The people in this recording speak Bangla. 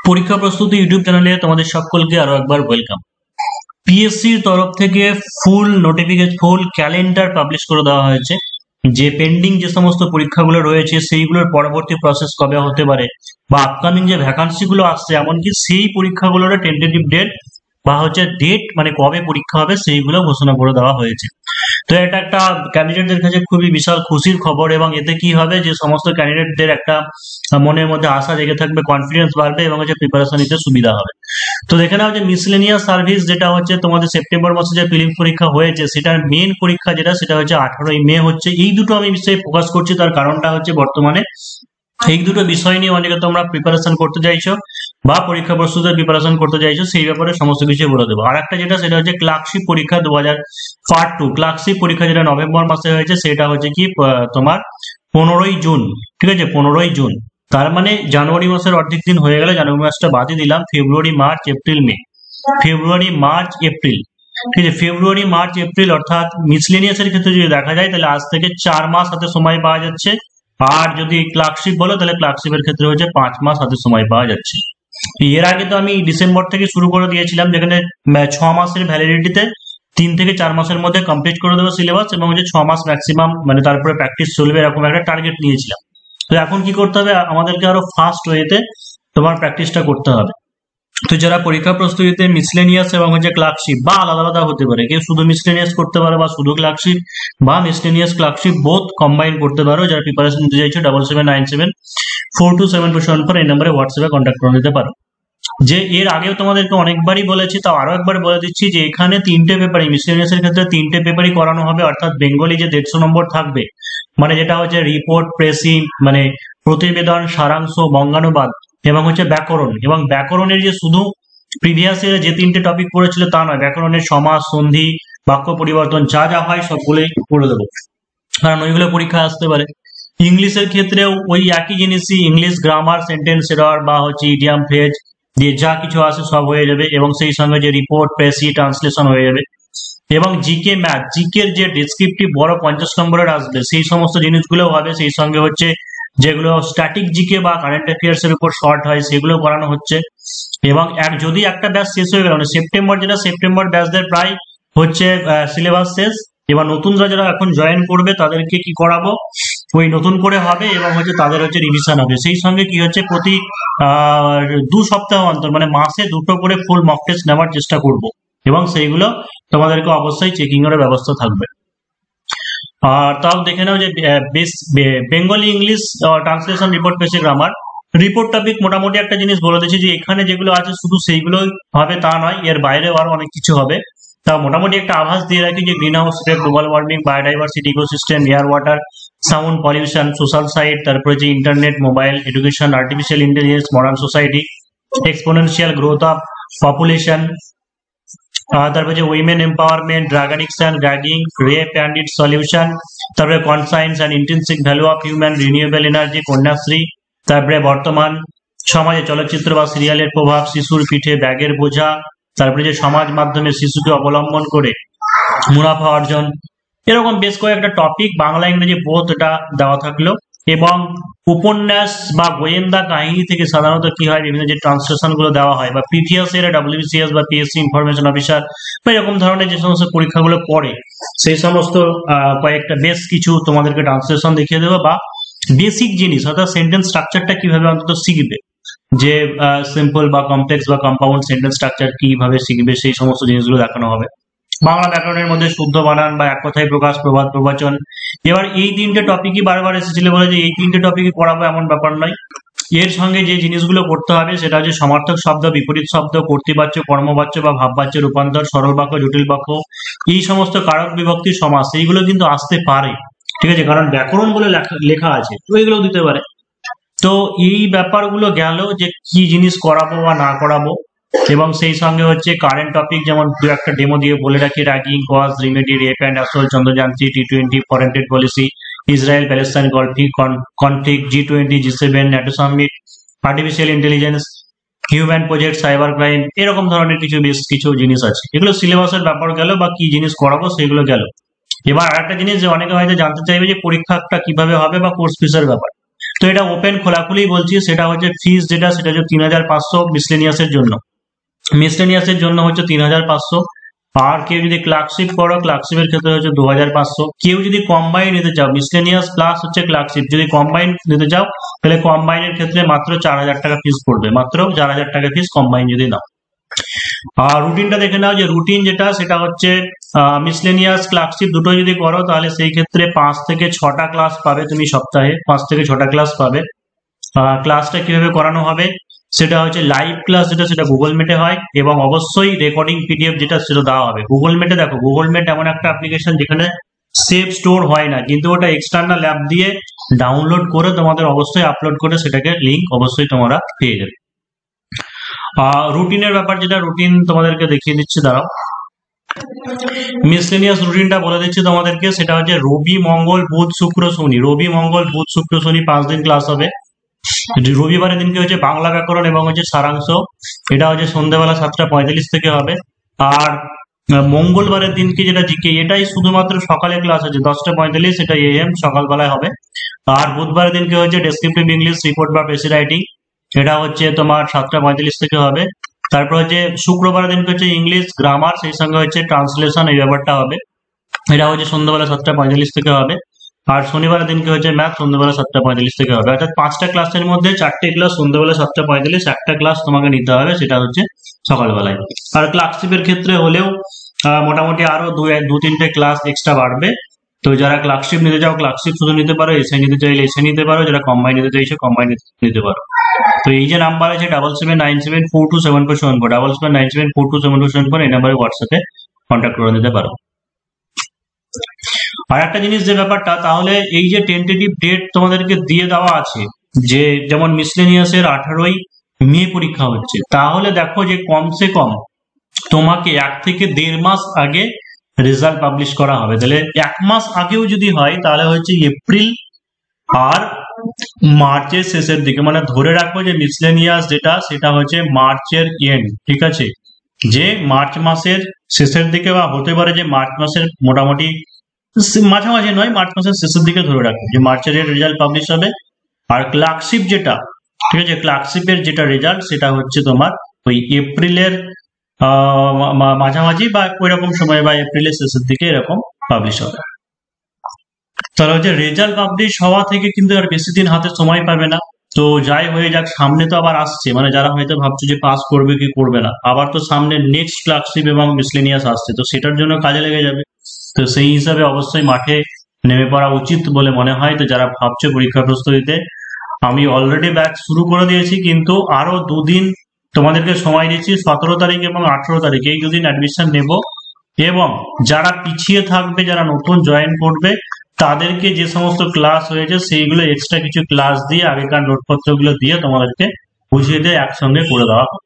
পরীক্ষা প্রস্তুতি ইউটিউব চ্যানেলে তোমাদের সকলকে আরো একবার ওয়েলকাম। পিএসসির তরফ থেকে ফুল ক্যালেন্ডার পাবলিশ করে দেওয়া হয়েছে, যে পেন্ডিং যে সমস্ত পরীক্ষাগুলো রয়েছে সেইগুলোর পরবর্তী প্রসেস কবে হতে পারে বা আপকামিং যে ভ্যাকান্সি গুলো আসছে, এমনকি সেই পরীক্ষাগুলোর টেন্টেটিভ ডেট বা ডেট মানে কবে পরীক্ষা হবে সেইগুলো ঘোষণা করে দেওয়া হয়েছে। তো এটা একটা ক্যান্ডিডেটদের কাছে খুবই বিশাল খুশির খবর, এবং এতে কি হবে যে সমস্ত ক্যান্ডিডেটদের একটা মনের মধ্যে আশা জেগে থাকবে, কনফিডেন্স বাড়বে এবং প্রিপারেশন নিতে সুবিধা হবে। তো দেখে নাও যে মিসলেনিয়াস সার্ভিস যেটা হচ্ছে তোমাদের সেপ্টেম্বর মাসে যে প্রিলিম পরীক্ষা হয়েছে, সেটার মেন পরীক্ষা সেটা হচ্ছে 18ই মে হচ্ছে। এই দুটো আমি বিষয়ে ফোকাস করছি, তার কারণটা হচ্ছে বর্তমানে এই দুটো বিষয় নিয়ে অনেকে তোমরা প্রিপারেশন করতে চাইছো বা পরীক্ষা প্রস্তুতির প্রিপারেশন করতে চাইছো, সেই ব্যাপারে সমস্ত কিছু বলে দেবো। আর একটা সেটা হচ্ছে ক্লার্কশিপ পরীক্ষা 2000 পার্ট 2 ক্লার্কশিপ পরীক্ষা যেটা নভেম্বর মাসে হয়েছে, সেটা হচ্ছে কি তোমার 15ই জুন। ঠিক আছে, 15ই জুন, তার মানে জানুয়ারি মাসের অর্ধেক দিন হয়ে গেল। জানুয়ারি মাসটা বাদই দিলাম, February March April May, February March April. ঠিক আছে, ফেব্রুয়ারি মার্চ এপ্রিল অর্থাৎ মিসলেনিয়াস এর ক্ষেত্রে যদি দেখা যায় তাহলে আজ থেকে 4 মাস হাতে সময় পাওয়া যাচ্ছে। আর যদি ক্লার্কশিপ বলো তাহলে ক্লার্কশিপের ক্ষেত্রে হচ্ছে 5 মাস হাতে সময় পাওয়া যাচ্ছে। এর আগে তো আমি ডিসেম্বর থেকে শুরু করে দিয়েছিলাম, যেখানে 6 মাসের ভ্যালিডিটিতে 3 থেকে 4 মাসের মধ্যে কমপ্লিট করে দেবো সিলেবাস, এবং 6 মাস ম্যাক্সিমাম, মানে তারপরে প্র্যাকটিস চলবে, এরকম একটা টার্গেট নিয়েছিলাম। তো এখন কি করতে হবে, আমাদেরকে আরো ফাস্ট ওয়েতে তোমার প্র্যাকটিসটা করতে হবে। তো যারা পরীক্ষা প্রস্তুতিতে মিসলেনিয়াস এবং ক্লার্কশিপ বা আলাদা আলাদা হতে পারে, কেউ শুধু মিসলেনিয়াস করতে পারে বা শুধু ক্লার্কশিপ বা মিসলেনিয়াস ক্লার্কশিপ বোথ কম্বাইন করতে পারো, যারা প্রিপারেশন নিতে চাইছো 77974274 এই নম্বরে হোয়াটসঅ্যাপে কন্ট্যাক্ট করে নিতে পারো। যে এর আগেও তোমাদেরকে অনেকবারই বলেছি, তাও আরো একবার বলে দিচ্ছি যে এখানে 3টে পেপারই মিসলেনিয়াস এর ক্ষেত্রে 3টে পেপারই করানো হবে, অর্থাৎ বেঙ্গলি যে 150 নম্বর থাকবে, মানে যেটা হচ্ছে রিপোর্ট, প্রেসি মানে প্রতিবেদন, সারাংশ, বঙ্গানুবাদ এবং ব্যাকরণ। এবং ব্যাকরণের যে শুধু প্রিভিয়াস ইয়ারে যে 3টে টপিক পড়েছিল তা নয়, ব্যাকরণের সমাস, সন্ধি, বাক্য পরিবর্তন যা যা হয় সবগুলোই পড়ে দেবো, কারণ ওইগুলো পরীক্ষায় আসতে পারে। ইংলিশের ক্ষেত্রেও ওই একই জিনিসই, ইংলিশ গ্রামার, সেন্টেন্স এরর বা ইডিয়াম ফ্রেজ দিয়ে যা কিছু আছে সব হয়ে যাবে, এবং সেই সঙ্গে যে রিপোর্ট, প্রেসি, ট্রান্সলেশন হয়ে যাবে। এবং জিকে ম্যাথ, জিকের যে ডেসক্রিপটিভ বড় 50 নম্বরের আসবে সেই সমস্ত জিনিসগুলো হবে, সেই সঙ্গে যেগুলো স্ট্যাটিক জিকে বা কারেন্ট অ্যাফেয়ার্স এর উপর শর্ট হয় সেগুলো করানো হচ্ছে। এবং যদি একটা ব্যাচ শেষ হয়ে গেল, সেপ্টেম্বর ব্যাচদের প্রায় সিলেবাস শেষ। এবার নতুনরা যারা এখন জয়েন করবে তাদেরকে কি করাবো, ওই নতুন করে হবে, এবং তাদের রিভিশন হবে। সেই সঙ্গে কি প্রতি 2 সপ্তাহ অন্তর, মানে মাসে 2টো করে ফুল মক টেস্ট নেওয়ার চেষ্টা করব, এবং সেইগুলো তোমাদেরকে অবশ্যই চেকিং এর ব্যবস্থা থাকবে। আর তাও দেখে নাও যে Bengali, English, translation, report, precis, grammar. Report topic মোটামুটি একটা জিনিস বলে দিচ্ছি যে এখানে যেগুলো আছে শুধু সেইগুলোই হবে তা নয়, এর বাইরেও আরো অনেক কিছু হবে। তা মোটামুটি একটা আভাস দিয়ে রাখি যে green house effect, global warming, biodiversity, ecosystem, air, water, sound pollution, social site, তারপরে internet, mobile, education, artificial intelligence, modern society, exponential growth of population, তারপরে women empowerment, drug addiction, ragging, rape and its solution, তারপরে conscience and intrinsic value of human renewable energy, Kanyashree, তারপরে বর্তমান সমাজে চলচ্চিত্র বা সিরিয়ালের প্রভাব, শিশুর পিঠে ব্যাগের বোঝা, তারপরে সমাজ মাধ্যমে শিশুকে অবলম্বন করে মুনাফা অর্জন, এরকম বেশ কয়েকটা টপিক বাংলা ইংরেজি বোথ এটা দেওয়া থাকলো। এবং উপন্যাস বা গোয়েন্দা কাহিনী থেকে সাধারণত কি হয়, বিভিন্ন যে ট্রান্সলেশন গুলো দেওয়া হয় বা প্রিভিয়াস ইয়ারে ডব্লিউবিসিএস বা পিএসসি ইনফরমেশন অফিসার বা এরকম ধরনের যে সমস্ত পরীক্ষাগুলো পড়ে, সেই সমস্ত কয়েকটা বেশ কিছু তোমাদেরকে ট্রান্সলেশন দেখিয়ে দেবো, বা বেসিক জিনিস অর্থাৎ সেন্টেন্স স্ট্রাকচারটা কিভাবে অন্তত শিখবে, যে সিম্পল বা কমপ্লেক্স বা কম্পাউন্ড সেন্টেন্স স্ট্রাকচার কিভাবে শিখবে, সেই সমস্ত জিনিসগুলো দেখানো হবে। বাংলা ব্যাকরণের মধ্যে শুদ্ধ বানান বা এক কথায় প্রকাশ, প্রবাদ, প্রবচন। এবার এই 3টে টপিকই বারবার এসেছিল বলে যে এই 3টে টপিকই পড়াবো এমন ব্যাপার নয়। এর সঙ্গে যে জিনিসগুলো করতে হবে সেটা হচ্ছে সমার্থক শব্দ, বিপরীত শব্দ, কর্তৃবাচ্য, কর্মবাচ্য বা ভাববাচ্য রূপান্তর, সরল বাক্য, জটিল বাক্য, এই সমস্ত কারক বিভক্তি, সমাস, এইগুলো কিন্তু আসতে পারে। ঠিক আছে, কারণ ব্যাকরণ বলে লেখা আছে, তো এগুলো দিতে পারে। তো এই ব্যাপারগুলো গেল যে কি জিনিস করাবো বা না করাবো। এবং সেই সঙ্গে কারেন্ট টপিক, যেমন দু একটা ডেমো দিয়ে বলে রাখি, ragging, cause, remedy, rape and assault, Chandrayaan, T20, foreign trade policy, Israel Palestine conflict, G20, G7, NATO summit, artificial intelligence, human project, cyber crime, এরকম ধরনের বেশ কিছু জিনিস আছে। এগুলো সিলেবাসের ব্যাপার গেল, বা কি জিনিস করাবো সেগুলো গেল। এবার আরেকটা জিনিস যে অনেকে হয়তো জানতে চাইবে যে পরীক্ষাটা কিভাবে হবে বা কোর্স ফিসের ব্যাপার। তো এটা ওপেন খোলাখুলি বলছি, সেটা হচ্ছে ফিস যেটা সেটা হচ্ছে 3,500 মিসলেনিয়াসের জন্য। মিসলেনিয়াসের জন্য হচ্ছে 3,500। আর কেউ যদি ক্লার্কশিপ করো, ক্লার্কশিপের ক্ষেত্রে হচ্ছে 2,500। কেউ যদি কম্বাইন নিতে চাও, মিসলেনিয়াস প্লাস হচ্ছে ক্লার্কশিপ যদি কম্বাইন নিতে চাও, তাহলে কম্বাইনের ক্ষেত্রে মাত্র 4,000 টাকা ফিস পড়বে, মাত্র 4,000 টাকা ফিস কম্বাইন যদি নাও। আর রুটিনটা দেখে নাও, যে রুটিন যেটা সেটা হচ্ছে মিসলেনিয়াস ক্লার্কশিপ দুটো যদি করো তাহলে সেই ক্ষেত্রে 5 থেকে 6টা ক্লাস পাবে তুমি সপ্তাহে, 5 থেকে 6টা ক্লাস পাবে। ক্লাসটা কিভাবে করানো হবে সেটা হচ্ছে লাইভ ক্লাস যেটা সেটা গুগল মিটে হয়, এবং অবশ্যই রেকর্ডিং পিডিএফ যেটা সেটা দেওয়া হবে গুগল মিটে। দেখো গুগল মিট এমন একটা অ্যাপ্লিকেশন যেখানে সেভ স্টোর হয় না, কিন্তু ওটা এক্সটার্নাল অ্যাপ দিয়ে ডাউনলোড করে তোমাদের অবশ্যই আপলোড করে সেটাকে লিঙ্ক অবশ্যই তোমরা পেয়ে যাবে। রুটিনের ব্যাপার যেটা, রুটিন তোমাদেরকে দেখিয়ে দিচ্ছি, দাঁড়াও। মিসলেনিয়াস রুটিনটা বলে দিচ্ছি তোমাদেরকে, সেটা হচ্ছে রবি মঙ্গল বুধ শুক্র শনি, রবি মঙ্গল বুধ শুক্র শনি 5 দিন ক্লাস হবে। রবিবারের দিনকে হচ্ছে বাংলা ব্যাকরণ এবং হচ্ছে সারাংশ, এটা হচ্ছে সন্ধ্যেবেলা 7:45 থেকে হবে। আর মঙ্গলবারের দিনকে যেটা জিকে, এটাই শুধুমাত্র সকালে ক্লাস আছে 10:45, এটা AM সকালবেলায় হবে। আর বুধবারের দিনকে হচ্ছে ডেসক্রিপটিভ ইংলিশ রিপোর্ট বা পেসি রাইটিং, এটা হচ্ছে তোমার 7:45 থেকে হবে। তারপর হচ্ছে শুক্রবারের দিনকে হচ্ছে ইংলিশ গ্রামার, সেই সঙ্গে হচ্ছে ট্রান্সলেশন, এই ব্যাপারটা হবে, এটা হচ্ছে সন্ধ্যাবেলা 7:45 থেকে হবে। আর শনিবারের দিনকে হচ্ছে ম্যাথ, সন্ধ্যাবেলা 7:45 থেকে হবে। অর্থাৎ 5টা ক্লাসের মধ্যে 4টে ক্লাস সন্ধ্যাবেলা 7:45, একটা ক্লাস তোমাকে নিতে হবে সেটা হচ্ছে সকালবেলায়। আর ক্লার্কশিপের ক্ষেত্রে হলেও মোটামুটি আরো 2-3টে ক্লাস এক্সট্রা বাড়বে। তো যারা ক্লার্কশিপ নিতে চাও ক্লার্কশিপ শুধু নিতে পারো, এসে নিতে চাইলে এসে নিতে পারো, যারা কম্বাইন নিতে চাইছো কম্বাইন নিতে পারো। তো এই যে নাম্বার আছে 7797427474, 7797427474, এই নাম্বারে হোয়াটসঅ্যাপে কন্ট্যাক্ট করে নিতে পারো। আর একটা জিনিস যে ব্যাপারটা, তাহলে এই যে টেন্টেটিভ ডেট তোমাদেরকে দিয়ে দেওয়া আছে, যে যেমন মিসলেনিয়াসের 18ই মে পরীক্ষা হচ্ছে, তাহলে দেখো যে কমসে কম তোমাকে 1 থেকে 1.5 মাস আগে রেজাল্ট পাবলিশ করা হবে। তাহলে 1 মাস আগেও যদি হয় তাহলে হচ্ছে এপ্রিল আর মার্চের শেষের দিকে, মানে ধরে রাখবো যে মিসলেনিয়াস যেটা সেটা হচ্ছে মার্চের এন্ড, ঠিক আছে, যে মার্চ মাসের শেষের দিকে, বা হতে পারে যে মার্চ মাসের মোটামুটি মাঝামাঝি নয়, মার্চ মাসের শেষের দিকে ধরে রাখবো যে মার্চের রেজাল্ট পাবলিশ হবে। আর ক্লার্কশিপ যেটা, ঠিক আছে, ক্লার্কশিপের যেটা রেজাল্ট সেটা হচ্ছে তোমার ওই এপ্রিলের মাঝামাঝি বা ওইরকম সময়, বা এপ্রিলের শেষের দিকে এরকম পাবলিশ হবে। তাহলে হচ্ছে রেজাল্ট পাবলিশ হওয়া থেকে কিন্তু আর বেশি দিন হাতে সময় পাবে না। তো যাই হয়ে যাক, সামনে তো আবার আসছে, মানে যারা হয়তো ভাবছে যে পাস করবে কি করবে না, আবার তো সামনে নেক্সট ক্লার্কশিপ এবং মিসলেনিয়াস আসছে, তো সেটার জন্য কাজে লেগে যাবে। তো সেই হিসাবে অবশ্যই মাঠে নেমে পড়া উচিত বলে মনে হয়। তো যারা ভাবছে পরীক্ষা প্রস্তুতিতে, আমি অলরেডি ব্যাচ শুরু করে দিয়েছি, কিন্তু আরো 2 দিন তোমাদেরকে সময় দিচ্ছি, 17 তারিখ এবং 18 তারিখ, এই 2 দিন অ্যাডমিশন নেব। এবং যারা পিছিয়ে থাকবে, যারা নতুন জয়েন করবে, তাদেরকে যে সমস্ত ক্লাস হয়েছে সেইগুলো এক্সট্রা কিছু ক্লাস দিয়ে, আগেকার নোটপত্রগুলো দিয়ে তোমাদেরকে বুঝিয়ে দিয়ে একসঙ্গে করে দেওয়া হবে।